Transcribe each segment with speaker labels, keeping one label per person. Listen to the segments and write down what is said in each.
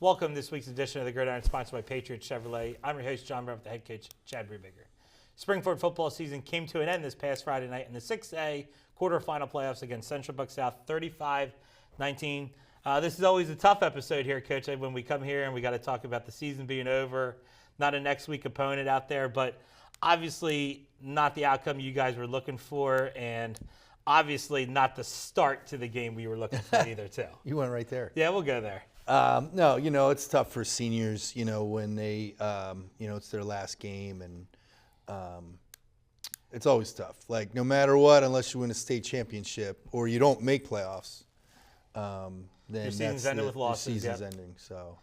Speaker 1: Welcome to this week's edition of the Gridiron, sponsored by Patriot Chevrolet. I'm your host, John Brown, with the head coach, Chad Brubaker. Springford football season came to an end this past Friday night in the 6A quarterfinal playoffs against Central Buck South, 35-19. This is always a tough episode here, Coach, when we come here and we got to talk about the season being over, not a next week opponent out there, but obviously not the outcome you guys were looking for, and obviously not the start to the game we were looking for either, too.
Speaker 2: You went right there.
Speaker 1: Yeah, we'll go there.
Speaker 2: No, it's tough for seniors, when they, it's their last game, and it's always tough. Like, no matter what, unless you win a state championship or you don't make playoffs, then
Speaker 1: your season's ended with losses.
Speaker 2: Your season's ending. So,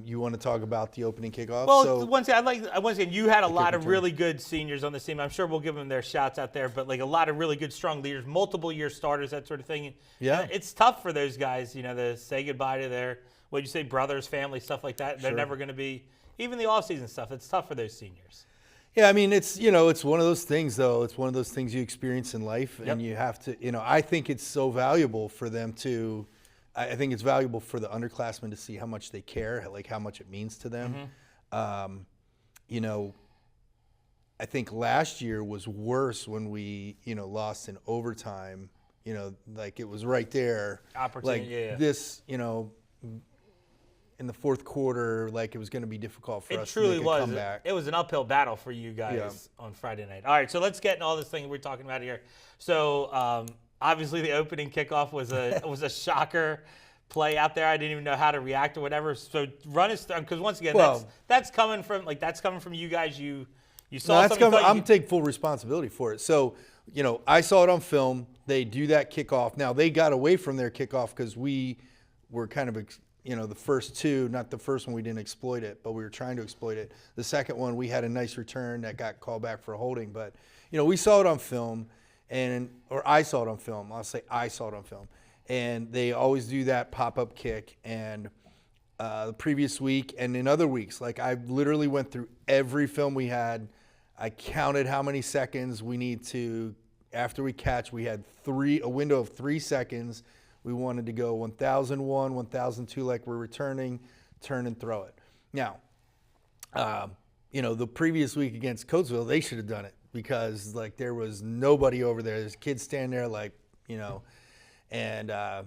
Speaker 2: you want to talk about the opening kickoff?
Speaker 1: Well, once again, you had a lot of really good seniors on the team. I'm sure we'll give them their shots out there, but like a lot of really good, strong leaders, multiple year starters, that sort of thing.
Speaker 2: Yeah,
Speaker 1: and it's tough for those guys, to say goodbye to their, what'd you say, brothers, family, stuff like that. They're never going to be, even the off-season stuff. It's tough for those seniors.
Speaker 2: Yeah, I mean, it's one of those things, though. It's one of those things you experience in life, and you have to, I think it's so valuable for them to. I think it's valuable for the underclassmen to see how much they care, like how much it means to them. Mm-hmm. I think last year was worse when we, lost in overtime. Like it was right there.
Speaker 1: Opportunity,
Speaker 2: like this, in the fourth quarter, like it was going to be difficult for us to make a comeback.
Speaker 1: It was an uphill battle for you guys on Friday night. All right, so let's get into all this thing we're talking about here. So, obviously, the opening kickoff was a shocker play out there. I didn't even know how to react or whatever. So run us through, because once again, that's coming from you guys. You saw something.
Speaker 2: I'm taking full responsibility for it. So I saw it on film. They do that kickoff. Now they got away from their kickoff because we were kind of the first two. Not the first one, we didn't exploit it, but we were trying to exploit it. The second one, we had a nice return that got called back for a holding. But we saw it on film. Or I saw it on film. I'll say I saw it on film. And they always do that pop-up kick. And the previous week and in other weeks, like I literally went through every film we had. I counted how many seconds we need to, after we catch, we had a window of 3 seconds. We wanted to go 1,001, 1,002 like we're returning, turn and throw it. Now, the previous week against Coatesville, they should have done it. Because like there was nobody over there. There's kids standing there like, and the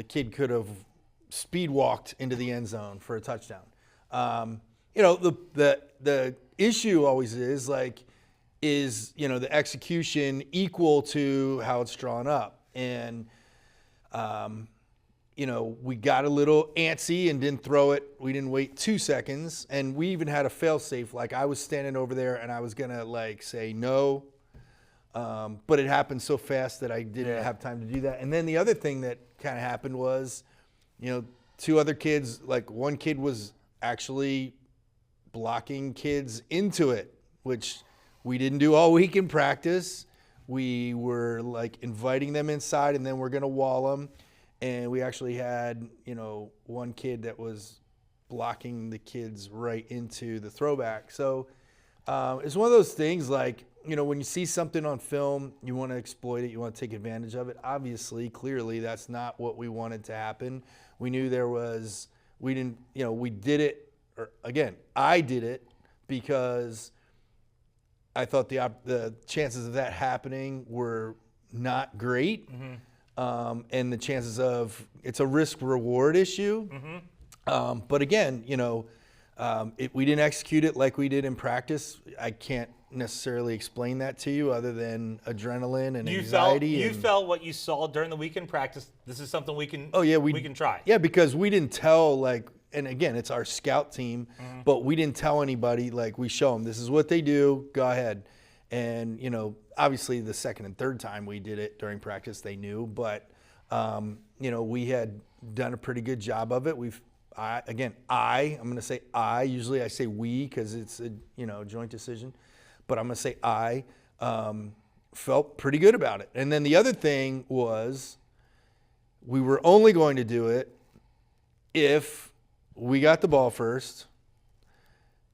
Speaker 2: kid could have speed walked into the end zone for a touchdown. The issue always is the execution equal to how it's drawn up? And we got a little antsy and didn't throw it. We didn't wait 2 seconds. And we even had a fail-safe. Like, I was standing over there, and I was going to, say no. But it happened so fast that I didn't have time to do that. And then the other thing that kind of happened was, 2 other kids, like one kid was actually blocking kids into it, which we didn't do all week in practice. We were, inviting them inside, and then we're going to wall them. And we actually had, one kid that was blocking the kids right into the throwback. So it's one of those things when you see something on film, you want to exploit it, you want to take advantage of it. Obviously, clearly, that's not what we wanted to happen. We knew we did it, or again, I did it because I thought the chances of that happening were not great. Mm-hmm. And the chances of it's a risk-reward issue. Mm-hmm. But again, we didn't execute it like we did in practice. I can't necessarily explain that to you other than adrenaline and anxiety.
Speaker 1: You felt what you saw during the week in practice. This is something we can we can try.
Speaker 2: Yeah, because we didn't tell and again, it's our scout team, but we didn't tell anybody. We show them this is what they do. Go ahead. And, obviously the second and third time we did it during practice, they knew. But, we had done a pretty good job of it. I'm going to say I. Usually I say we because it's a, joint decision. But I'm going to say I felt pretty good about it. And then the other thing was we were only going to do it if we got the ball first,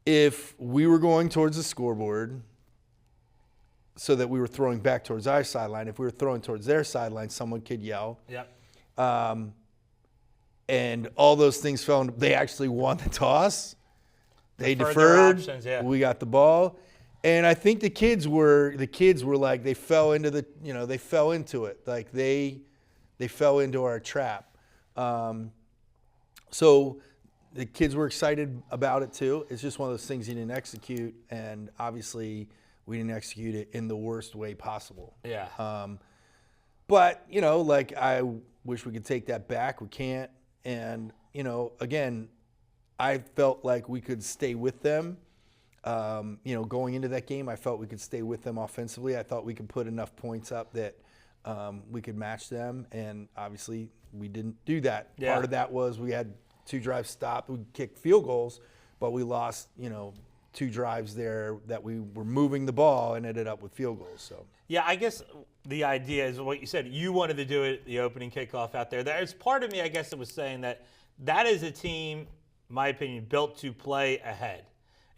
Speaker 2: if we were going towards the scoreboard so that we were throwing back towards our sideline, if we were throwing towards their sideline, someone could yell.
Speaker 1: Yep.
Speaker 2: And all those things fell into, they actually won the toss. They
Speaker 1: Deferred
Speaker 2: deferred.
Speaker 1: their options, yeah.
Speaker 2: We got the ball. And I think the kids were like, they fell into it. Like they fell into our trap. So the kids were excited about it too. It's just one of those things you didn't execute, and obviously we didn't execute it in the worst way possible.
Speaker 1: Yeah.
Speaker 2: But, like, I wish we could take that back. We can't. And, again, I felt like we could stay with them. Going into that game, I felt we could stay with them offensively. I thought we could put enough points up that we could match them. And obviously we didn't do that.
Speaker 1: Yeah.
Speaker 2: Part of that was we had 2 drives stopped. We kicked field goals, but we lost, 2 drives there that we were moving the ball and ended up with field goals. So.
Speaker 1: Yeah, I guess the idea is what you said. You wanted to do it, the opening kickoff out there. There's part of me, I guess, that was saying that is a team, my opinion, built to play ahead.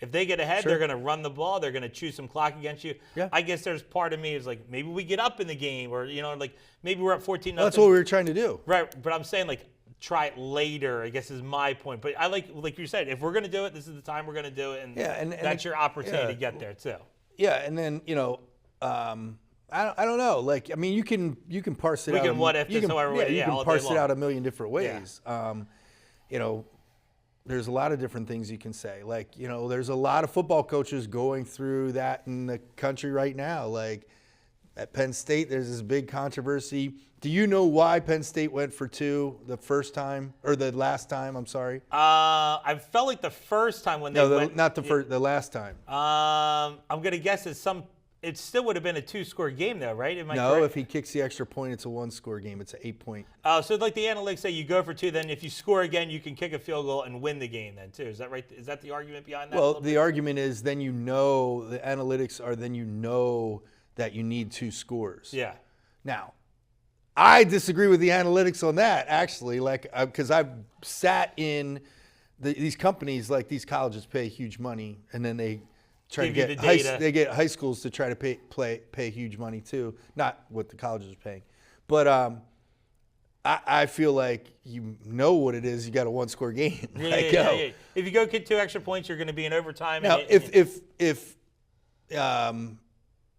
Speaker 1: If they get ahead,
Speaker 2: Sure.
Speaker 1: they're going to run the ball. They're going to chew some clock against you.
Speaker 2: Yeah.
Speaker 1: I guess there's part of me is like, maybe we get up in the game, or, like maybe we're up 14-0.
Speaker 2: Well, that's what we were trying to do.
Speaker 1: Right, but I'm saying, like, try it later, I guess is my point. But I like you said, if we're going to do it, this is the time we're going to do it, and,
Speaker 2: and
Speaker 1: that's your opportunity to get there too.
Speaker 2: Yeah, and then I don't know. Like, I mean, you can parse it out.
Speaker 1: We can what if this, however way.
Speaker 2: You can
Speaker 1: all
Speaker 2: parse
Speaker 1: day
Speaker 2: it
Speaker 1: long.
Speaker 2: out a million different ways. There's a lot of different things you can say. Like, there's a lot of football coaches going through that in the country right now. Like, at Penn State, there's this big controversy. Do you know why Penn State went for 2 the first time, or the last time? I'm sorry.
Speaker 1: I felt like the first time when they went.
Speaker 2: Not the first, the last time.
Speaker 1: I'm gonna guess it still would have been a 2-score game though, right? Am I
Speaker 2: No,
Speaker 1: correct?
Speaker 2: if he kicks the extra point, it's a 1-score game. It's an 8-point.
Speaker 1: Oh, so like the analytics say you go for 2, then if you score again, you can kick a field goal and win the game then too. Is that right? Is that the argument behind that?
Speaker 2: Well, the argument is then the analytics are then that you need 2 scores.
Speaker 1: Yeah.
Speaker 2: Now, I disagree with the analytics on that, actually, because I've sat in these companies, like these colleges pay huge money, and then they try to get they get high schools to try to pay huge money too. Not what the colleges are paying, but I feel like you know what it is. You got a 1-score game.
Speaker 1: Yeah. If you go get 2 extra points, you're going to be in overtime.
Speaker 2: Now, if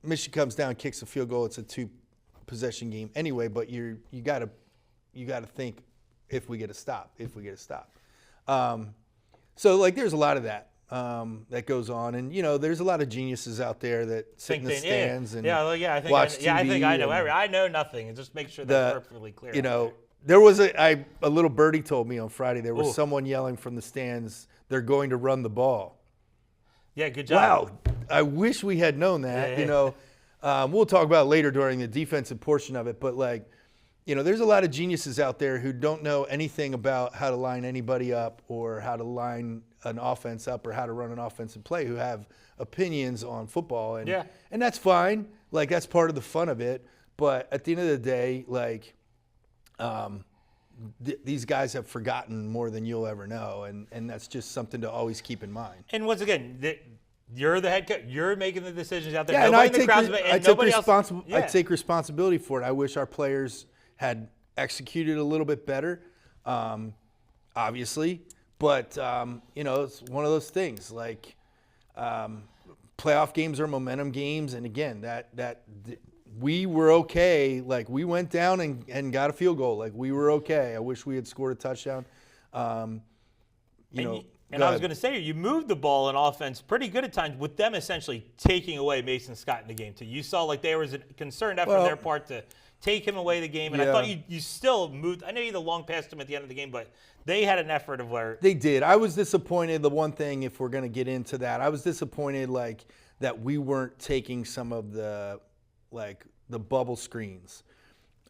Speaker 2: Michigan comes down and kicks a field goal, it's a 2-possession game anyway. But you got to think if we get a stop. So like there's a lot of that that goes on, and there's a lot of geniuses out there that sit in the stands and watch TV.
Speaker 1: I think I know. I know nothing, and just make sure that's perfectly clear.
Speaker 2: There was a little birdie told me on Friday there was someone yelling from the stands, they're going to run the ball.
Speaker 1: Yeah, good job.
Speaker 2: Wow, I wish we had known that. We'll talk about it later during the defensive portion of it, but there's a lot of geniuses out there who don't know anything about how to line anybody up or how to line an offense up or how to run an offensive play, who have opinions on football, and that's fine. Like, that's part of the fun of it. But at the end of the day, like, these guys have forgotten more than you'll ever know, and that's just something to always keep in mind.
Speaker 1: And once again, you're the head coach. You're making the decisions out there.
Speaker 2: Yeah,
Speaker 1: nobody
Speaker 2: and I take responsibility for it. I wish our players had executed a little bit better, obviously. But, it's one of those things. Like, playoff games are momentum games. And, again, we were okay. Like, we went down and got a field goal. Like, we were okay. I wish we had scored a touchdown.
Speaker 1: And I was going to say, you moved the ball in offense pretty good at times, with them essentially taking away Mason Scott in the game, too. You saw, like, there was a concerned effort on their part to take him away the game. And I thought you still moved. I know you had a long pass to him at the end of the game, but they had an effort of where.
Speaker 2: They did. I was disappointed. The one thing, if we're going to get into that, I was disappointed, like, that we weren't taking some of the bubble screens.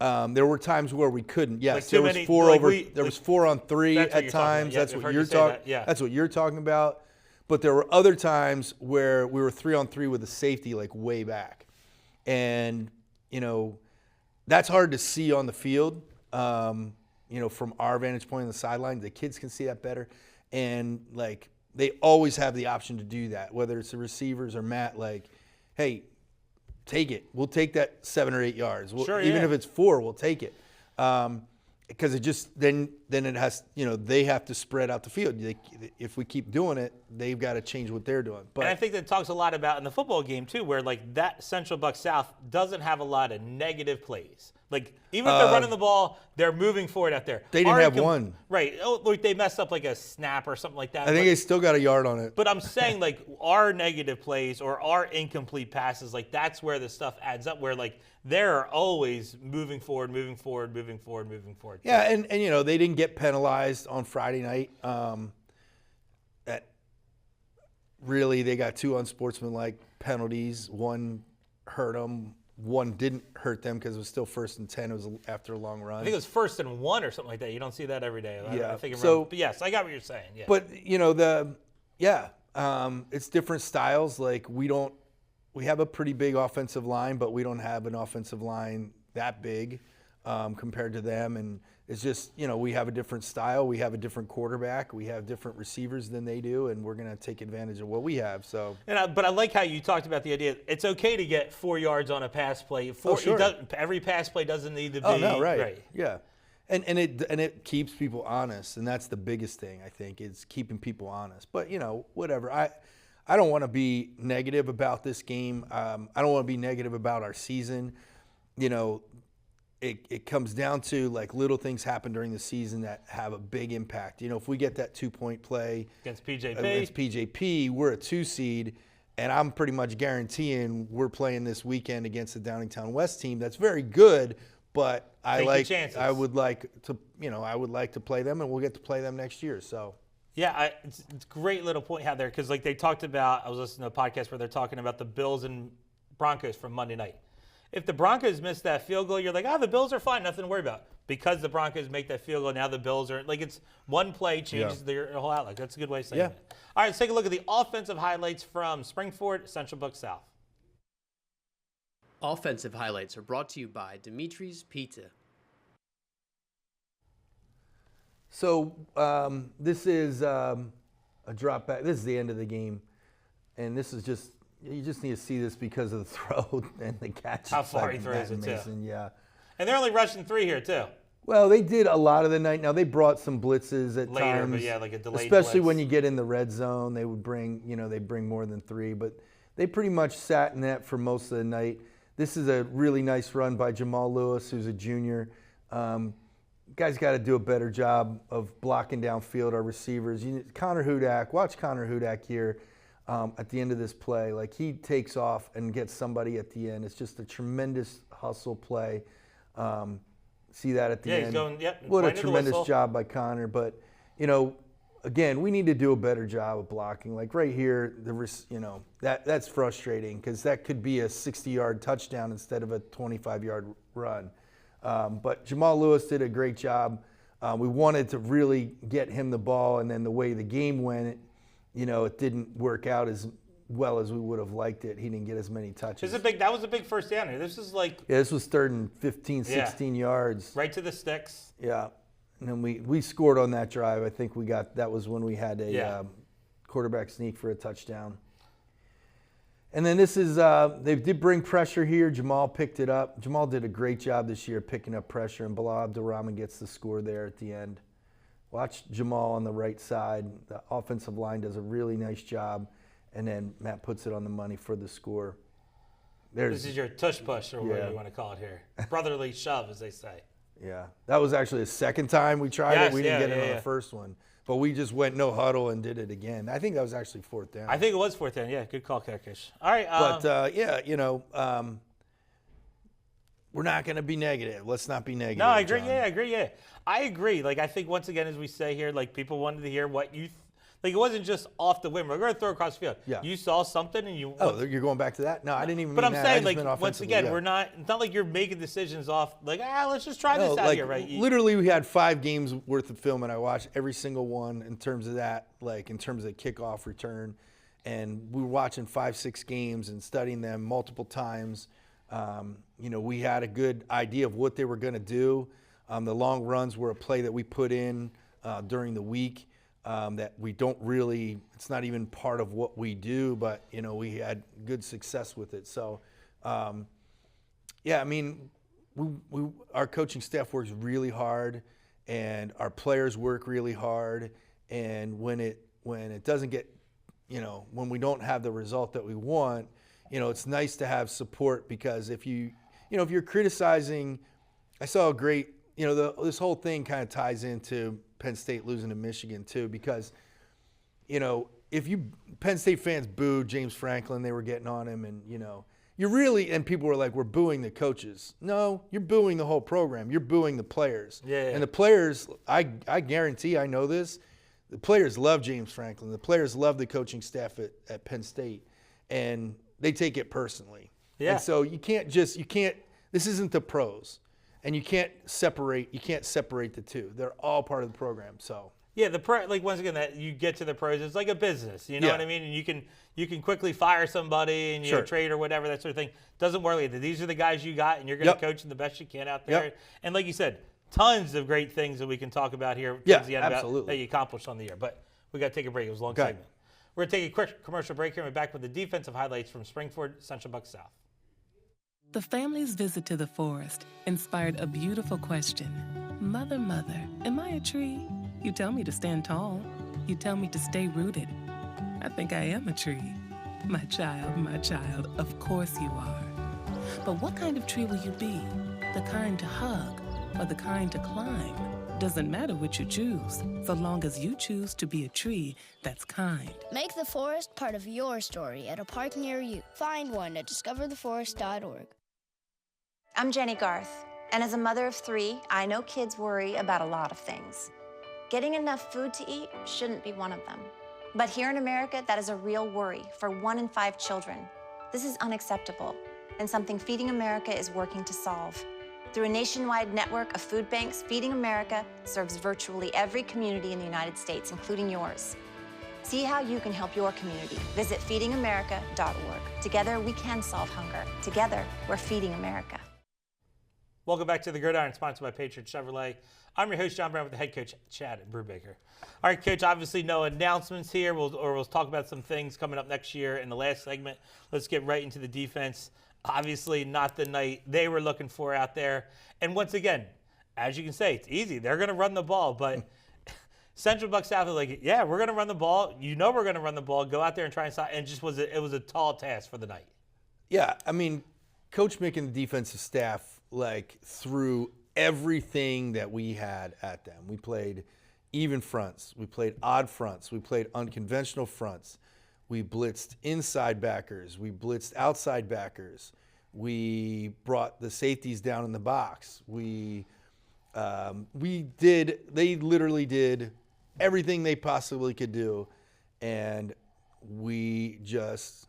Speaker 2: There were times where we couldn't. Yes, there was 4 on 3 at times. That's what you're talking. That's what you're talking about. But there were other times where we were 3 on 3 with a safety, like, way back, and that's hard to see on the field. from our vantage point on the sideline, the kids can see that better. And, like, they always have the option to do that, whether it's the receivers or Matt, like, hey, take it. We'll take that 7 or 8 yards. Even if it's 4, we'll take it. Because it just then it has, they have to spread out the field. If we keep doing it, they've got to change what they're doing. But
Speaker 1: and I think that talks a lot about in the football game too, where like that Central Buck South doesn't have a lot of negative plays. Like even if they're running the ball, they're moving forward out there.
Speaker 2: They didn't have one.
Speaker 1: Right. Oh, like they messed up like a snap or something like that.
Speaker 2: I think they still got a yard on it.
Speaker 1: But I'm saying like our negative plays or our incomplete passes, like that's where the stuff adds up. Where like they're always moving forward.
Speaker 2: Yeah, and they didn't get penalized on Friday night. That really they got 2 unsportsmanlike penalties. One hurt them. One didn't hurt them because it was still 1st and 10. It was after a long run.
Speaker 1: I think it was 1st and 1 or something like that. You don't see that every day.
Speaker 2: Yeah.
Speaker 1: I think
Speaker 2: but
Speaker 1: yes, I got what you're saying. Yeah.
Speaker 2: But it's different styles. Like we have a pretty big offensive line, but we don't have an offensive line that big compared to them. And it's just, we have a different style. We have a different quarterback. We have different receivers than they do, and we're going to take advantage of what we have. So,
Speaker 1: but I like how you talked about the idea. It's okay to get 4 yards on a pass play.
Speaker 2: Sure.
Speaker 1: Every pass play doesn't need to be.
Speaker 2: Oh, no, right. Yeah. And it keeps people honest, and that's the biggest thing, I think, is keeping people honest. But, whatever. I don't want to be negative about this game. I don't want to be negative about our season. It comes down to like little things happen during the season that have a big impact. If we get that 2-point play
Speaker 1: against PJP,
Speaker 2: we're a 2 seed, and I'm pretty much guaranteeing we're playing this weekend against the Downingtown West team that's very good, but I would like to play them, and we'll get to play them next year. So.
Speaker 1: Yeah, it's a great little point out there because like they talked about, I was listening to a podcast where they're talking about the Bills and Broncos from Monday night. If the Broncos miss that field goal, you're like, the Bills are fine, nothing to worry about. Because the Broncos make that field goal, now the Bills are like it's one play changes their whole outlook. That's a good way of saying it. All right, let's take a look at the offensive highlights from Springford, Central Buck South.
Speaker 3: Offensive highlights are brought to you by Dimitri's Pizza.
Speaker 2: So this is a drop back. This is the end of the game, and this is just. You just need to see this because of the throw and the catch.
Speaker 1: How far he throws it, too.
Speaker 2: Yeah.
Speaker 1: And they're only rushing 3 here, too.
Speaker 2: Well, they did a lot of the night. Now, they brought some blitzes at
Speaker 1: later,
Speaker 2: times.
Speaker 1: but yeah, like a delayed
Speaker 2: especially
Speaker 1: blitz.
Speaker 2: when you get in the red zone, they would bring, they bring more than 3. But they pretty much sat in that for most of the night. This is a really nice run by Jamal Lewis, who's a junior. Guys got to do a better job of blocking downfield our receivers. Connor Hudak, watch Connor Hudak here. At the end of this play, like he takes off and gets somebody at the end. It's just a tremendous hustle play. See that at the end?
Speaker 1: He's going,
Speaker 2: what a tremendous job by Connor. But, again, we need to do a better job of blocking. Like right here, that's frustrating because that could be a 60-yard touchdown instead of a 25-yard run. But Jamal Lewis did a great job. We wanted to really get him the ball, and then the way the game went, it didn't work out as well as we would have liked it. He didn't get as many touches.
Speaker 1: That was a big first down here. This is like...
Speaker 2: Yeah, this was 3rd and 15, 16 yards.
Speaker 1: Right to the sticks.
Speaker 2: Yeah. And then we scored on that drive. I think that was when we had a quarterback sneak for a touchdown. And then this is, they did bring pressure here. Jamal picked it up. Jamal did a great job this year picking up pressure, and Bilal Abdurrahman gets the score there at the end. Watch Jamal on the right side. The offensive line does a really nice job, and then Matt puts it on the money for the score.
Speaker 1: This is your tush push, or whatever you want to call it here. Brotherly shove, as they say.
Speaker 2: Yeah. That was actually the second time we tried it. We didn't get it on the first one. But we just went no huddle and did it again. I think that was actually 4th down.
Speaker 1: I think it was 4th down. Yeah, good call, Kirkish. All right.
Speaker 2: We're not going to be negative. Let's not be negative.
Speaker 1: No, I agree.
Speaker 2: John.
Speaker 1: Yeah, I agree. Yeah, I agree. Like, I think once again, as we say here, like people wanted to hear what you, like it wasn't just off the whim. We're going to throw across the field.
Speaker 2: Yeah.
Speaker 1: You saw something and you.
Speaker 2: Oh, you're going back to that? No, I didn't even.
Speaker 1: But
Speaker 2: mean
Speaker 1: I'm
Speaker 2: that.
Speaker 1: saying, like once again, we're not. It's not like you're making decisions off. Like, let's just try this out here, right?
Speaker 2: Literally, we had 5 games worth of film, and I watched every single one in terms of that, like in terms of kickoff return, and we were watching 5-6 games and studying them multiple times. We had a good idea of what they were going to do. The long runs were a play that we put in during the week that we don't really, it's not even part of what we do, but, we had good success with it. So, I mean, our coaching staff works really hard, and our players work really hard. And when it doesn't get, when we don't have the result that we want, it's nice to have support, because if you're criticizing, I saw a great, this whole thing kind of ties into Penn State losing to Michigan too, because, if Penn State fans booed James Franklin, they were getting on him, and, and people were like, we're booing the coaches. No, you're booing the whole program. You're booing the players.
Speaker 1: Yeah.
Speaker 2: And the players, I guarantee, I know this, the players love James Franklin. The players love the coaching staff at Penn State, and they take it personally.
Speaker 1: Yeah.
Speaker 2: And so you can't, this isn't the pros, and you can't separate the two. They're all part of the program, so.
Speaker 1: Yeah, once again, that you get to the pros, it's like a business, you know
Speaker 2: Yeah.
Speaker 1: what I mean? And you can quickly fire somebody and
Speaker 2: Sure.
Speaker 1: trade or whatever, that sort of thing. Doesn't work like that. These are the guys you got, and you're going to
Speaker 2: Yep.
Speaker 1: coach them the best you can out there.
Speaker 2: Yep.
Speaker 1: And like you said, tons of great things that we can talk about here
Speaker 2: Yeah,
Speaker 1: towards the end about
Speaker 2: absolutely.
Speaker 1: that you accomplished on the year. But we got to take a break. It was a long
Speaker 2: Okay.
Speaker 1: segment. We're going to take a quick commercial break here, and we're back with the defensive highlights from Springford, Central Bucks South.
Speaker 4: The family's visit to the forest inspired a beautiful question. Mother, mother, am I a tree? You tell me to stand tall. You tell me to stay rooted. I think I am a tree. My child, of course you are. But what kind of tree will you be? The kind to hug or the kind to climb? Doesn't matter which you choose, so long as you choose to be a tree that's kind.
Speaker 5: Make the forest part of your story at a park near you. Find one at discovertheforest.org.
Speaker 6: I'm Jenny Garth, and as a mother of 3, I know kids worry about a lot of things. Getting enough food to eat shouldn't be one of them. But here in America, that is a real worry for 1 in 5 children. This is unacceptable, and something Feeding America is working to solve. Through a nationwide network of food banks, Feeding America serves virtually every community in the United States, including yours. See how you can help your community. Visit feedingamerica.org. Together, we can solve hunger. Together, we're Feeding America.
Speaker 1: Welcome back to the Gridiron, sponsored by Patriot Chevrolet. I'm your host, John Brown, with the head coach, Chad Brubaker. All right, Coach, obviously no announcements here. We'll talk about some things coming up next year in the last segment. Let's get right into the defense. Obviously not the night they were looking for out there. And once again, as you can say, it's easy. They're going to run the ball, but Central Bucks South are like, yeah, we're going to run the ball. We're going to run the ball. Go out there and try and stop. And it was a tall task for the night.
Speaker 2: Yeah, I mean, Coach Mick and the defensive staff, threw everything that we had at them. We played even fronts. We played odd fronts. We played unconventional fronts. We blitzed inside backers. We blitzed outside backers. We brought the safeties down in the box. They literally did everything they possibly could do, and we just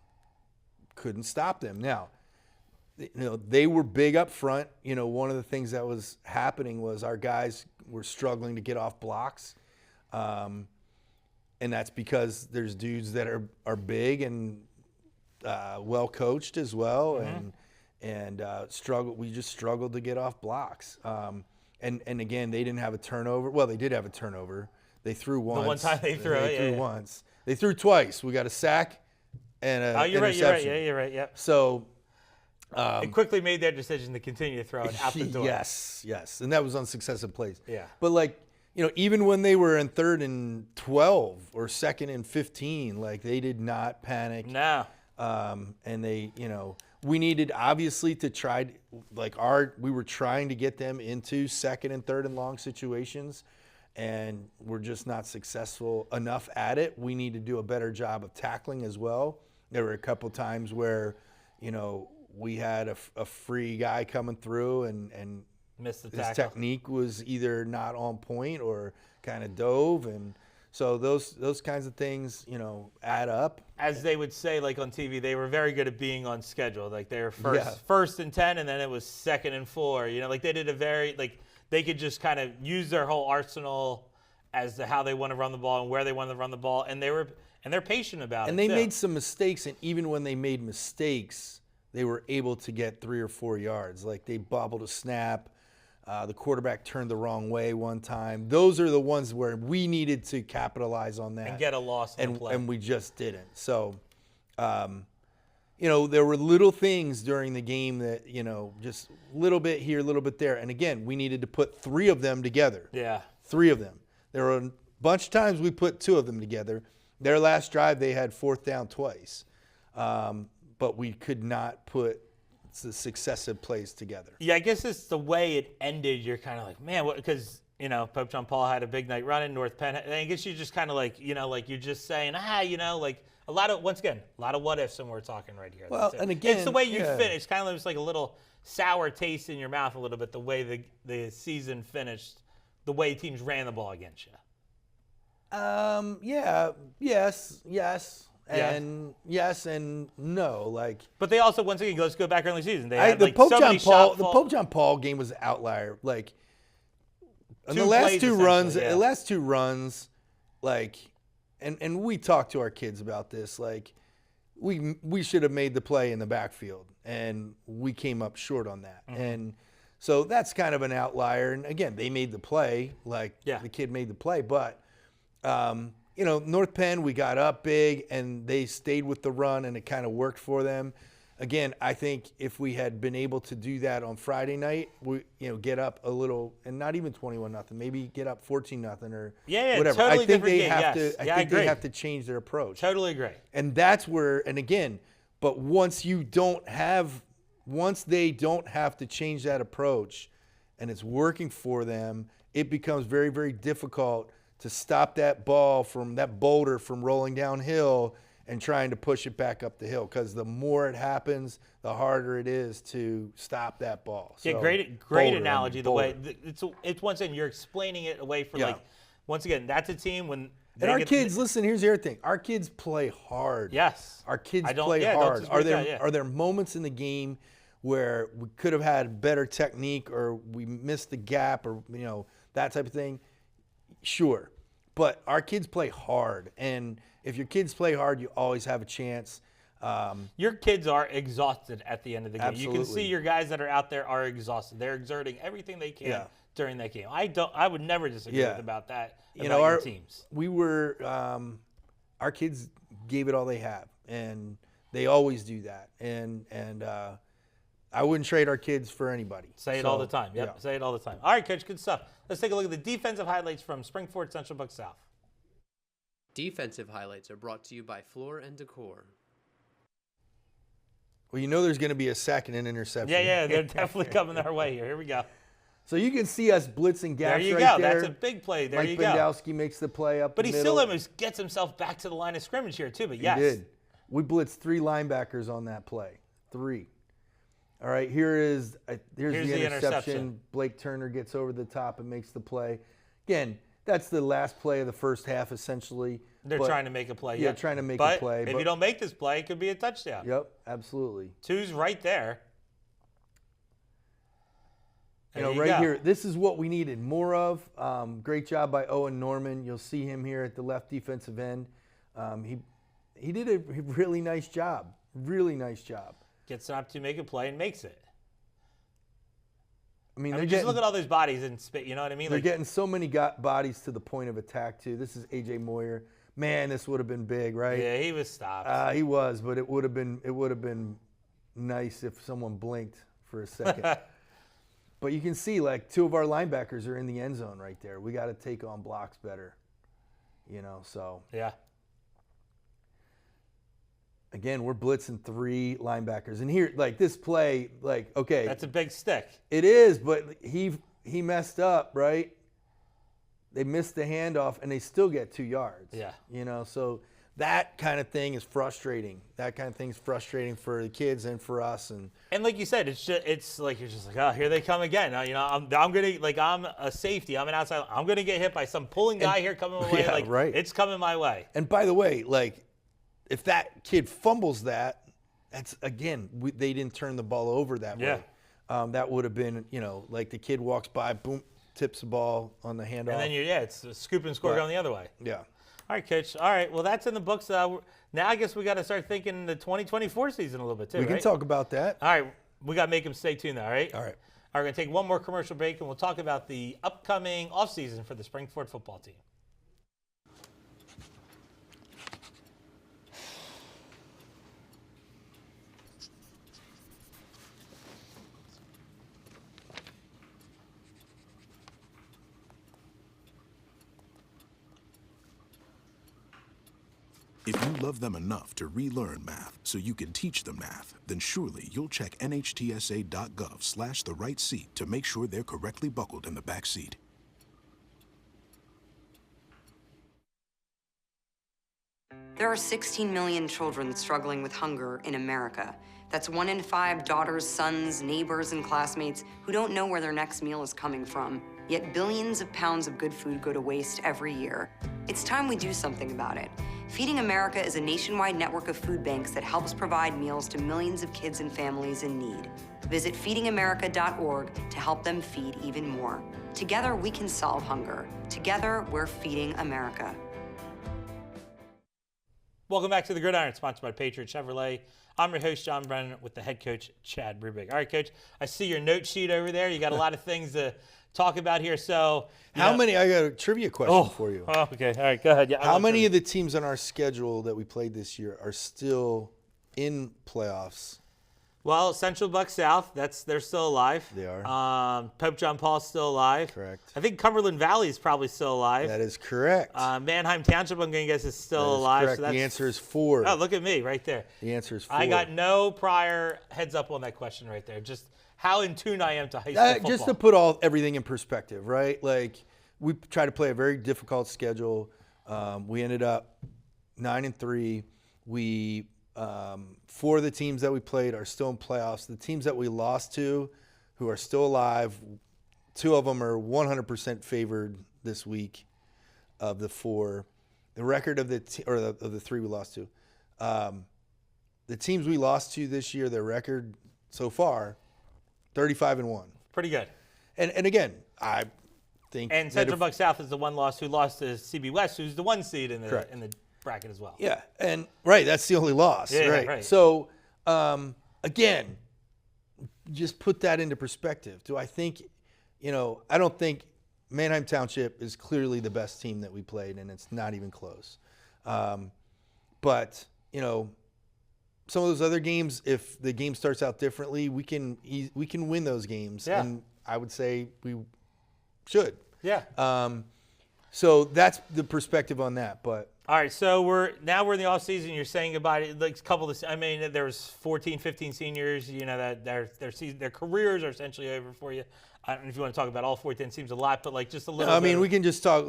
Speaker 2: couldn't stop them. Now, they were big up front. One of the things that was happening was our guys were struggling to get off blocks. And that's because there's dudes that are big and well coached as well, and struggle. We just struggled to get off blocks. And again, they didn't have a turnover. Well, they did have a turnover. They threw once.
Speaker 1: The one time they threw,
Speaker 2: they threw once. They threw twice. We got a sack and an interception.
Speaker 1: Right. Yeah, you're right. Yep.
Speaker 2: So.
Speaker 1: It quickly made their decision to continue to throw it out the door.
Speaker 2: Yes, and that was on successive plays.
Speaker 1: Yeah.
Speaker 2: But even when they were in 3rd and 12 or 2nd and 15, they did not panic.
Speaker 1: No.
Speaker 2: And they, we needed obviously to try, we were trying to get them into 2nd and 3rd and long situations, and we're just not successful enough at it. We need to do a better job of tackling as well. There were a couple times where, we had a free guy coming through and
Speaker 1: missed the
Speaker 2: his
Speaker 1: tackle.
Speaker 2: technique was either not on point or kind of dove, and so those kinds of things add up.
Speaker 1: As they would say, on TV, they were very good at being on schedule. They were first and 10, and then it was 2nd and 4. They did a very they could just kind of use their whole arsenal as to how they want to run the ball and where they want to run the ball, and they're patient about it.
Speaker 2: And they made some mistakes, and even when they made mistakes, they were able to get 3 or 4 yards. They bobbled a snap. The quarterback turned the wrong way one time. Those are the ones where we needed to capitalize on that
Speaker 1: And get a loss in the play.
Speaker 2: and we just didn't. So, there were little things during the game that, just a little bit here, a little bit there. And again, we needed to put 3 of them together.
Speaker 1: Yeah.
Speaker 2: 3 of them. There were a bunch of times we put 2 of them together. Their last drive, they had 4th down twice. But we could not put the successive plays together.
Speaker 1: Yeah, I guess it's the way it ended. You're kind of like, man, what? Because, Pope John Paul had a big night running, North Penn. And I guess you're just kind of like, like you're just saying, like a lot of what ifs, and we're talking right here.
Speaker 2: Well, and again,
Speaker 1: it's the way you finish. It's kind of just like a little sour taste in your mouth a little bit, the way the season finished, the way teams ran the ball against you. And
Speaker 2: yes and no.
Speaker 1: But they also, once again, let's go back early season. They had
Speaker 2: the Pope John Paul game was an outlier. Like in the last 2 runs, and we talked to our kids about this. Like we should have made the play in the backfield, and we came up short on that. Mm-hmm. And so that's kind of an outlier. And again, they made the play. The kid made the play, but. North Penn, we got up big, and they stayed with the run, and it kind of worked for them. Again, I think if we had been able to do that on Friday night, we get up a little, and not even 21-0, maybe get up 14-0 or whatever.
Speaker 1: Totally
Speaker 2: I think they
Speaker 1: game,
Speaker 2: have
Speaker 1: yes.
Speaker 2: to. I think they have to change their approach.
Speaker 1: Totally agree.
Speaker 2: And that's where, and again, but once they don't have to change that approach, and it's working for them, it becomes very, very difficult to stop that boulder from rolling downhill and trying to push it back up the hill, because the more it happens, the harder it is to stop that ball.
Speaker 1: Yeah,
Speaker 2: so,
Speaker 1: great analogy. The way it's once again, you're explaining it away from once again, that's a team when.
Speaker 2: And our kids, listen, here's the other thing. Our kids play hard.
Speaker 1: Yes.
Speaker 2: Our kids play hard. Are there moments in the game where we could have had better technique, or we missed the gap, or that type of thing? Sure. But our kids play hard, and if your kids play hard, you always have a chance.
Speaker 1: Your kids are exhausted at the end of the game.
Speaker 2: Absolutely.
Speaker 1: You can see your guys that are out there are exhausted. They're exerting everything they can during that game. I would never disagree with about that. Our teams.
Speaker 2: We were our kids gave it all they have, and they always do that. And I wouldn't trade our kids for anybody.
Speaker 1: Say it all the time. Yep, say it all the time. All right, Coach, good stuff. Let's take a look at the defensive highlights from Springford Central Buck South.
Speaker 3: Defensive highlights are brought to you by Floor and Decor.
Speaker 2: Well, there's going to be a sack and an interception.
Speaker 1: Yeah, they're definitely coming our way here. Here we go.
Speaker 2: So you can see us blitzing gaps right there.
Speaker 1: There you go. That's a big play. There you go.
Speaker 2: Mike Bendowski makes the play up
Speaker 1: but
Speaker 2: the
Speaker 1: he
Speaker 2: middle.
Speaker 1: still almost gets himself back to the line of scrimmage here, too. But yes.
Speaker 2: He did. We blitzed 3 linebackers on that play. 3. All right, here's the interception. Blake Turner gets over the top and makes the play. Again, that's the last play of the first half, essentially.
Speaker 1: They're trying to make a play.
Speaker 2: Yeah, trying to make a play.
Speaker 1: If you don't make this play, it could be a touchdown.
Speaker 2: Yep, absolutely.
Speaker 1: 2's right there.
Speaker 2: Here, this is what we needed more of. Great job by Owen Norman. You'll see him here at the left defensive end. He did a really nice job. Really nice job.
Speaker 1: Gets an opportunity to make a play and makes it.
Speaker 2: I mean,
Speaker 1: just look at all those bodies and spit. You know what I mean?
Speaker 2: They're getting so many bodies to the point of attack too. This is A.J. Moyer. Man, this would have been big, right?
Speaker 1: Yeah, he was stopped.
Speaker 2: He was, but it would have been nice if someone blinked for a second. But you can see, 2 of our linebackers are in the end zone right there. We got to take on blocks better. So.
Speaker 1: Yeah.
Speaker 2: Again, we're blitzing 3 linebackers. And here, this play, okay.
Speaker 1: That's a big stick.
Speaker 2: It is, but he messed up, right? They missed the handoff, and they still get 2 yards.
Speaker 1: Yeah.
Speaker 2: So that kind of thing is frustrating. That kind of thing is frustrating for the kids and for us. And
Speaker 1: like you said, it's like you're just like, oh, here they come again. I'm gonna I'm a safety. I'm an outside. I'm gonna get hit by some pulling guy here coming my way.
Speaker 2: Yeah, right.
Speaker 1: It's coming my way.
Speaker 2: And by the way, if that kid fumbles that's again, they didn't turn the ball over that way. That would have been, the kid walks by, boom, tips the ball on the handoff.
Speaker 1: And then it's a scoop and score going the other way.
Speaker 2: Yeah.
Speaker 1: All right, Coach. All right, well, that's in the books. Now I guess we got to start thinking the 2024 season a little bit too.
Speaker 2: We can talk about that.
Speaker 1: All right, we got to make them stay tuned, all right?
Speaker 2: All right.
Speaker 1: We're going to take one more commercial break, and we'll talk about the upcoming offseason for the Springford football team.
Speaker 7: If you love them enough to relearn math so you can teach them math, then surely you'll check nhtsa.gov/the-right-seat to make sure they're correctly buckled in the back seat.
Speaker 8: There are 16 million children struggling with hunger in America. That's 1 in 5 daughters, sons, neighbors, and classmates who don't know where their next meal is coming from. Yet billions of pounds of good food go to waste every year. It's time we do something about it. Feeding America is a nationwide network of food banks that helps provide meals to millions of kids and families in need. Visit feedingamerica.org to help them feed even more. Together, we can solve hunger. Together, we're feeding America.
Speaker 1: Welcome back to the Gridiron, sponsored by Patriot Chevrolet. I'm your host, John Brennan, with the head coach, Chad Brubeck. All right, Coach, I see your note sheet over there. You got a lot of things to talk about here. So,
Speaker 2: I got a trivia question for you.
Speaker 1: Oh, okay. All right, go ahead. Yeah,
Speaker 2: how many of the teams on our schedule that we played this year are still in playoffs?
Speaker 1: Well, Central Buck South, they're still alive.
Speaker 2: They are.
Speaker 1: Pope John Paul's still alive.
Speaker 2: Correct.
Speaker 1: I think Cumberland Valley is probably still alive.
Speaker 2: That is correct.
Speaker 1: Manheim Township, I'm going to guess, is still alive.
Speaker 2: Correct.
Speaker 1: So
Speaker 2: the answer is 4.
Speaker 1: Oh, look at me right there.
Speaker 2: The answer is 4.
Speaker 1: I got no prior heads up on that question right there. Just how in tune I am to high school football.
Speaker 2: Just to put everything in perspective, right? Like, we tried to play a very difficult schedule. We ended up 9-3. We 4 of the teams that we played are still in playoffs. The teams that we lost to, who are still alive, 2 of them are 100% favored this week. Of the 4, the record of the 3 we lost to, the teams we lost to this year, their record so far, 35-1.
Speaker 1: Pretty good.
Speaker 2: And again, I think.
Speaker 1: And Central Buck South is the one loss who lost to CB West, who's the 1 seed in the
Speaker 2: Correct.
Speaker 1: in the bracket as well.
Speaker 2: Yeah, and that's the only loss.
Speaker 1: Yeah,
Speaker 2: right. So again, just put that into perspective. Do I think, I don't think Manheim Township is clearly the best team that we played, and it's not even close. But some of those other games, if the game starts out differently, we can win those games, and I would say we should.
Speaker 1: Yeah.
Speaker 2: So that's the perspective on that, but.
Speaker 1: All right, so we're in the off season. You're saying goodbye to like a couple of. I mean, there was 14, 15 seniors. That their careers are essentially over for you. I don't know if you want to talk about all 14. It seems a lot, but like just a little.
Speaker 2: I mean, we can just talk.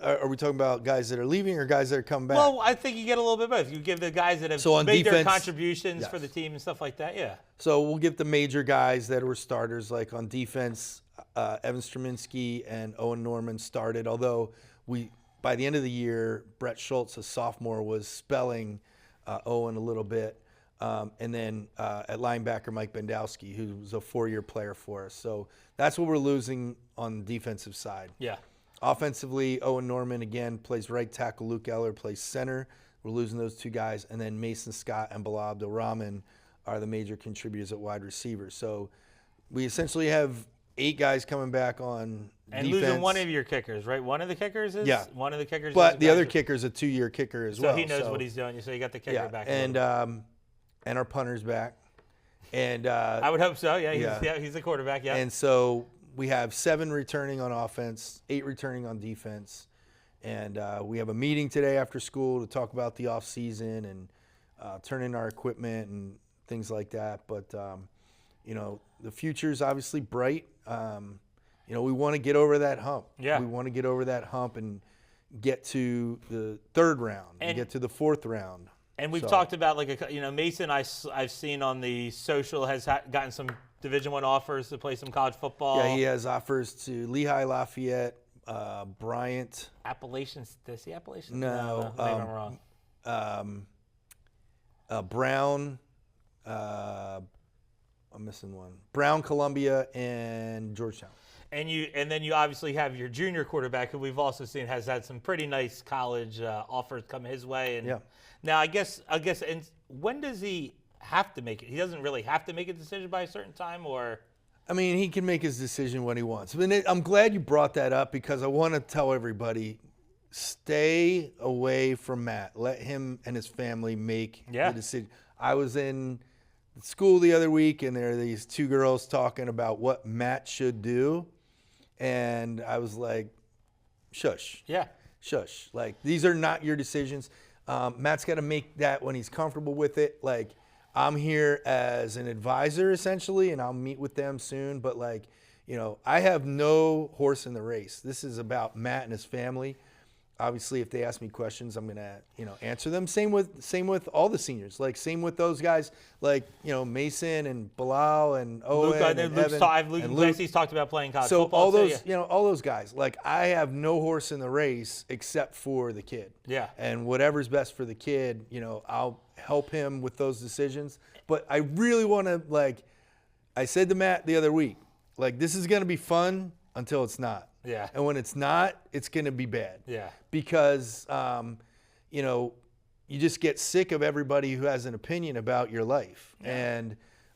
Speaker 2: Are we talking about guys that are leaving or guys that are coming back?
Speaker 1: Well, I think you get a little bit of both. You give the guys that have made their contributions for the team and stuff like that. Yeah.
Speaker 2: So we'll give the major guys that were starters, like on defense, Evan Straminsky and Owen Norman started. Although by the end of the year, Brett Schultz, a sophomore, was spelling Owen a little bit. And then at linebacker, Mike Bendowski, who's a 4-year player for us. So that's what we're losing on the defensive side.
Speaker 1: Yeah.
Speaker 2: Offensively, Owen Norman, again, plays right tackle. Luke Eller plays center. We're losing those 2 guys. And then Mason Scott and Bilal Abdulrahman are the major contributors at wide receiver. So we essentially have 8 guys coming back on
Speaker 1: and
Speaker 2: defense.
Speaker 1: Losing one of your kickers, right? One of the kickers is?
Speaker 2: Yeah.
Speaker 1: One of the kickers
Speaker 2: but the other kicker's a 2-year kicker as well.
Speaker 1: So he knows what he's doing. So you got the kicker back.
Speaker 2: And our punter's back. And
Speaker 1: I would hope so. Yeah, he's the quarterback. Yeah.
Speaker 2: And so we have 7 returning on offense, 8 returning on defense. And we have a meeting today after school to talk about the off season and turn in our equipment and things like that. But the future's obviously bright. We want to get over that hump.
Speaker 1: Yeah.
Speaker 2: We want to get over that hump and get to the 3rd round and get to the 4th round.
Speaker 1: And we've talked about Mason. I've seen on the social has gotten some Division I offers to play some college football.
Speaker 2: Yeah, he has offers to Lehigh, Lafayette, Bryant.
Speaker 1: Appalachians. Does he Appalachians?
Speaker 2: No,
Speaker 1: maybe I'm wrong.
Speaker 2: Brown. I'm missing one. Brown, Columbia, and Georgetown.
Speaker 1: And then you obviously have your junior quarterback, who we've also seen has had some pretty nice college offers come his way. And now I guess, and when does he have to make it? He doesn't really have to make a decision by a certain time, or
Speaker 2: I mean, he can make his decision when he wants. I'm glad you brought that up because I want to tell everybody, stay away from Matt. Let him and his family make the decision. I was in school the other week, and there are these two girls talking about what Matt should do, and I was like, shush.
Speaker 1: Yeah.
Speaker 2: Shush. Like, these are not your decisions. Matt's got to make that when he's comfortable with it. Like, I'm here as an advisor, essentially, and I'll meet with them soon. But, like, I have no horse in the race. This is about Matt and his family. Obviously, if they ask me questions, I'm going to, answer them. Same with all the seniors. Like, same with those guys, like, Mason and Bilal and Owen and
Speaker 1: Luke Clancy's talked about playing college
Speaker 2: football. So all those,
Speaker 1: too,
Speaker 2: all those guys. Like, I have no horse in the race except for the kid.
Speaker 1: Yeah.
Speaker 2: And whatever's best for the kid, I'll help him with those decisions. But I really want to, like, I said to Matt the other week, like, this is going to be fun until it's not.
Speaker 1: Yeah.
Speaker 2: And when it's not, it's going to be bad.
Speaker 1: Yeah.
Speaker 2: Because, you just get sick of everybody who has an opinion about your life. Yeah. And,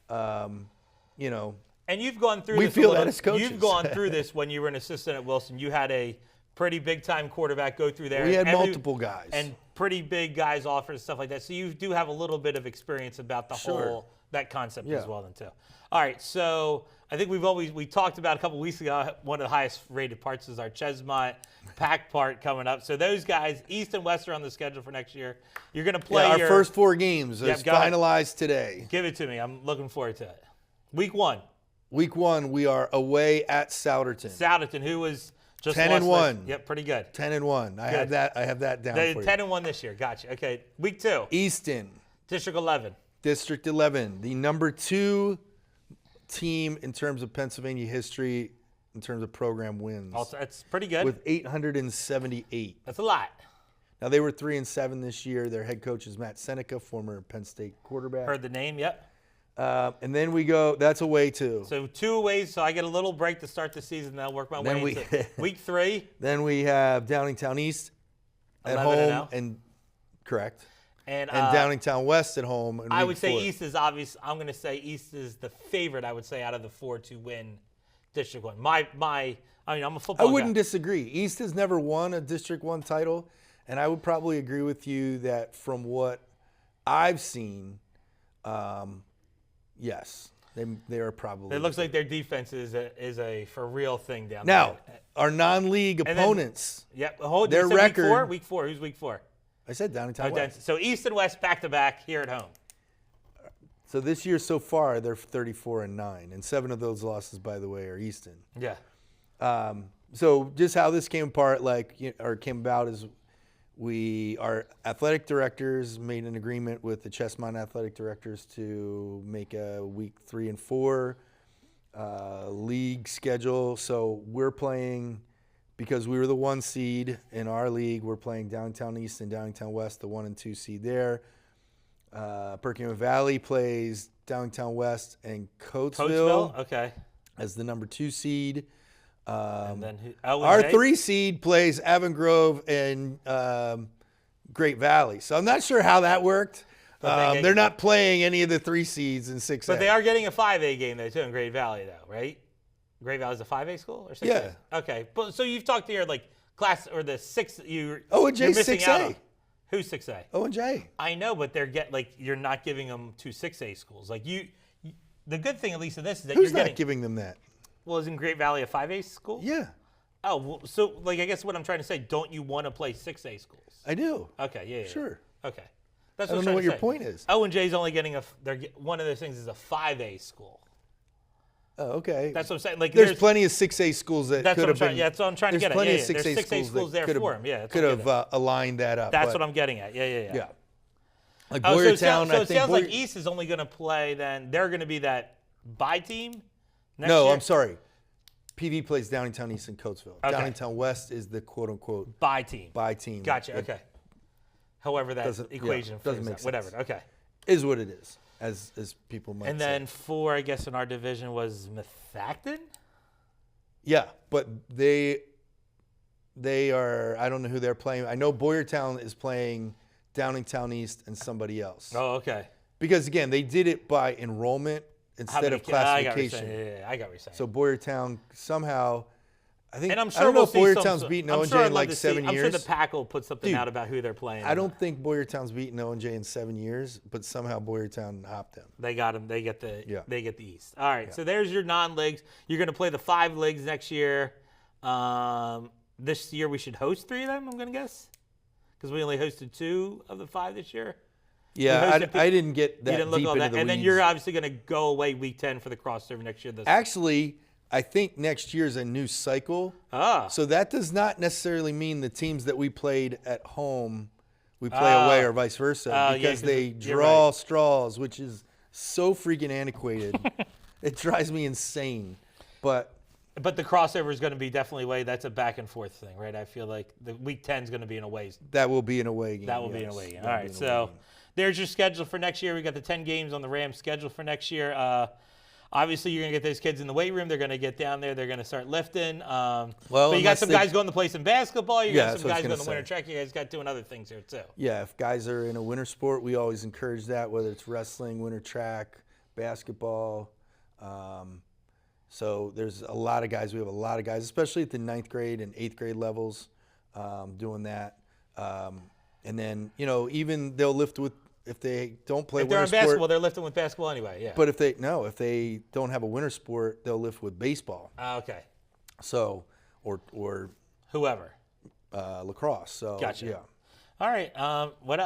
Speaker 1: and you've gone through
Speaker 2: we
Speaker 1: this.
Speaker 2: Feel that as coaches.
Speaker 1: You've gone through this when you were an assistant at Wilson. You had a pretty big-time quarterback go through there.
Speaker 2: We had multiple guys.
Speaker 1: And pretty big guys offered and stuff like that. So you do have a little bit of experience about the whole, that concept as well then too. All right, so I think we talked about a couple weeks ago, one of the highest rated parts is our Chesmont Pack part coming up. So those guys, East and West, are on the schedule for next year. You're going to play
Speaker 2: our first 4 games is finalized today.
Speaker 1: Give it to me. I'm looking forward to it. Week 1.
Speaker 2: Week 1, we are away at Souderton.
Speaker 1: Souderton, who was just
Speaker 2: 10-1.
Speaker 1: Yep, pretty good.
Speaker 2: 10-1. I have that down for you.
Speaker 1: 10-1 this year. Gotcha. Okay, week 2.
Speaker 2: Easton.
Speaker 1: District 11.
Speaker 2: District 11, the number 2 team in terms of Pennsylvania history, in terms of program wins.
Speaker 1: Also, that's pretty good.
Speaker 2: With 878.
Speaker 1: That's a lot.
Speaker 2: Now, they were 3-7 this year. Their head coach is Matt Seneca, former Penn State quarterback.
Speaker 1: Heard the name, yep.
Speaker 2: And then we go, that's away too.
Speaker 1: So 2 aways, so I get a little break to start the season. Then I'll work my way into week 3.
Speaker 2: Then we have Downingtown East at home. Correct. And Downingtown West at home.
Speaker 1: I would say East is obvious. I'm going to say East is the favorite, I would say, out of the 4 to win District 1. I'm a football guy.
Speaker 2: I wouldn't disagree. East has never won a District 1 title, and I would probably agree with you that from what I've seen, yes, they are probably.
Speaker 1: It looks like their defense is a for real thing down
Speaker 2: there.
Speaker 1: Now,
Speaker 2: our non-league opponents,
Speaker 1: their record. Week 4. Who's week 4?
Speaker 2: I said Downingtown West.
Speaker 1: So East and West back-to-back here at home.
Speaker 2: So this year so far, they're 34-9, and 7 of those losses, by the way, are Easton.
Speaker 1: Yeah.
Speaker 2: So just how this came apart, came about, is our athletic directors made an agreement with the Chesmont athletic directors to make a week 3 and 4 league schedule. So we're playing. Because we were the 1 seed in our league, we're playing Downtown East and Downtown West, the 1 and 2 seed there. Perkins Valley plays Downtown West and Coatesville.
Speaker 1: Okay.
Speaker 2: As the number 2 seed.
Speaker 1: And then
Speaker 2: our 3 seed plays Avon Grove and Great Valley. So I'm not sure how that worked. They're not playing any of the 3 seeds in 6A.
Speaker 1: But they are getting a 5A game there too in Great Valley, though, right? Great Valley is a 5A school or 6A?
Speaker 2: Yeah.
Speaker 1: Okay. But so you've talked to your class or the 6 you're
Speaker 2: O&J 6A.
Speaker 1: Who's 6A?
Speaker 2: O&J.
Speaker 1: I know, but you're not giving them 2 6A schools. The good thing at least in this is that
Speaker 2: you're not giving them that.
Speaker 1: Well, isn't Great Valley a 5A school?
Speaker 2: Yeah.
Speaker 1: Oh, well, so I guess what I'm trying to say, don't you want to play 6A schools?
Speaker 2: I do.
Speaker 1: Okay. Yeah.
Speaker 2: Sure.
Speaker 1: Okay. That's
Speaker 2: I don't know what your point is.
Speaker 1: O&J is only getting one of those things is a 5A school.
Speaker 2: Oh, okay.
Speaker 1: That's what I'm saying.
Speaker 2: There's plenty of 6A schools that could have been.
Speaker 1: Yeah, that's what I'm trying to get at.
Speaker 2: There's plenty of
Speaker 1: 6A schools there for them. Yeah,
Speaker 2: could have aligned that up.
Speaker 1: That's what I'm getting at. Yeah.
Speaker 2: Like Boyertown,
Speaker 1: so it sounds like East is only going to play. Then they're going to be that bye team.
Speaker 2: No,
Speaker 1: year?
Speaker 2: I'm sorry. PV plays Downingtown East and Coatesville.
Speaker 1: Okay.
Speaker 2: Downingtown West is the quote unquote
Speaker 1: bye team.
Speaker 2: Gotcha.
Speaker 1: Okay. However, that equation
Speaker 2: doesn't make sense.
Speaker 1: Whatever. Okay.
Speaker 2: Is what it is. As people might say.
Speaker 1: And then 4, I guess, in our division was Methacton?
Speaker 2: Yeah, but they are, I don't know who they're playing. I know Boyertown is playing Downingtown East and somebody else.
Speaker 1: Oh, okay.
Speaker 2: Because, again, they did it by enrollment instead of
Speaker 1: I
Speaker 2: classification.
Speaker 1: I got what you're saying.
Speaker 2: So Boyertown somehow, I think.
Speaker 1: And I'm sure
Speaker 2: I don't know
Speaker 1: we'll
Speaker 2: if
Speaker 1: see
Speaker 2: Boyertown's
Speaker 1: some,
Speaker 2: beaten
Speaker 1: I'm
Speaker 2: O&J
Speaker 1: sure I'd
Speaker 2: in
Speaker 1: love
Speaker 2: like
Speaker 1: to
Speaker 2: 7
Speaker 1: see,
Speaker 2: years.
Speaker 1: I'm sure the Pack will put something
Speaker 2: Dude,
Speaker 1: out about who they're playing.
Speaker 2: I don't think Boyertown's beaten O&J in 7 years, but somehow Boyertown hopped them.
Speaker 1: They got them. They get the
Speaker 2: Yeah.
Speaker 1: They get the East. All right. So there's your non-leagues. You're going to play the 5 leagues next year. This year we should host 3 of them. I'm going to guess because we only hosted 2 of the 5 this year.
Speaker 2: Yeah,
Speaker 1: hosted
Speaker 2: I didn't get that
Speaker 1: You didn't look
Speaker 2: deep
Speaker 1: all
Speaker 2: into
Speaker 1: that,
Speaker 2: the
Speaker 1: and then
Speaker 2: weeds.
Speaker 1: you're obviously going to go away week 10 for the crossover next year.
Speaker 2: Actually, I think next year's a new cycle. So that does not necessarily mean the teams that we played at home, we play away or vice versa, because they draw straws, which is so freaking antiquated. It drives me insane. But
Speaker 1: the crossover is going to be definitely away. That's a back and forth thing, right? I feel like the week 10 is going to be an away.
Speaker 2: That will be an away game.
Speaker 1: That will be an away game. All right, so there's your schedule for next year. We got the 10 games on the Rams schedule for next year. Obviously, you're going to get those kids in the weight room. They're going to get down there. They're going to start lifting. But you got some guys going to play some basketball. You got some guys going to winter track. You guys got doing other things here, too.
Speaker 2: Yeah, if guys are in a winter sport, we always encourage that, whether it's wrestling, winter track, basketball. So there's a lot of guys. We have a lot of guys, especially at the 9th grade and 8th grade levels, doing that. And then, even they'll lift with, if they don't play winter sport.
Speaker 1: If they're on basketball, they're lifting with basketball anyway, yeah.
Speaker 2: But if they don't have a winter sport, they'll lift with baseball.
Speaker 1: Okay.
Speaker 2: So, or
Speaker 1: whoever.
Speaker 2: Lacrosse. So,
Speaker 1: gotcha.
Speaker 2: Yeah.
Speaker 1: All right.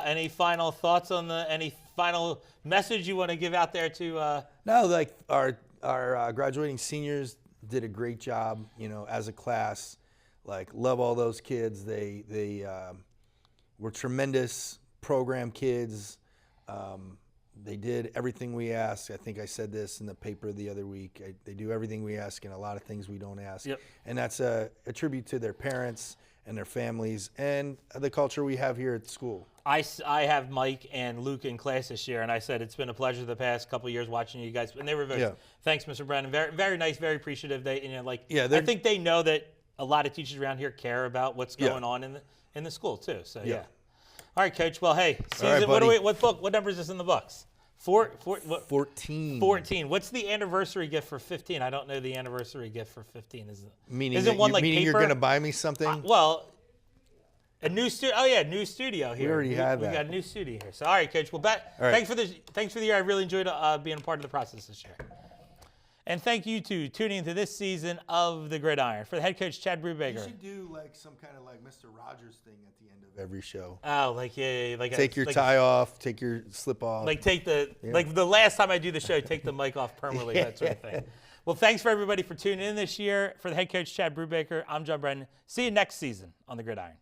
Speaker 1: Any final thoughts on any final message you want to give out there to?
Speaker 2: No, like our graduating seniors did a great job, as a class. Like, love all those kids. They were tremendous program kids. They did everything we asked. I think I said this in the paper the other week. They do everything we ask and a lot of things we don't ask.
Speaker 1: Yep.
Speaker 2: And that's a tribute to their parents and their families and the culture we have here at school.
Speaker 1: I have Mike and Luke in class this year, and I said it's been a pleasure the past couple of years watching you guys. And they were very, thanks, Mr. Brennan. Very, very nice, very appreciative. I think they know that a lot of teachers around here care about what's going on in the school too. So yeah. All right, Coach. Well, hey, season.
Speaker 2: Right,
Speaker 1: what number is this in the books?
Speaker 2: 14.
Speaker 1: 14. What's the anniversary gift for 15? I don't know the anniversary gift for 15.
Speaker 2: Meaning
Speaker 1: Paper?
Speaker 2: You're going to buy me something?
Speaker 1: A new studio. Oh yeah, new studio here.
Speaker 2: We already have that.
Speaker 1: We got a new studio here. So all right, Coach. Well, thanks for the year. I really enjoyed being a part of the process this year. And thank you to tuning into this season of the Gridiron. For the head coach Chad Brubaker.
Speaker 2: You should do some kind of Mr. Rogers thing at the end of every show.
Speaker 1: Oh,
Speaker 2: take your tie off, take your slip off.
Speaker 1: Like the last time I do the show, take the mic off permanently, that sort of thing. Well, thanks for everybody for tuning in this year. For the head coach Chad Brubaker, I'm John Brennan. See you next season on the Gridiron.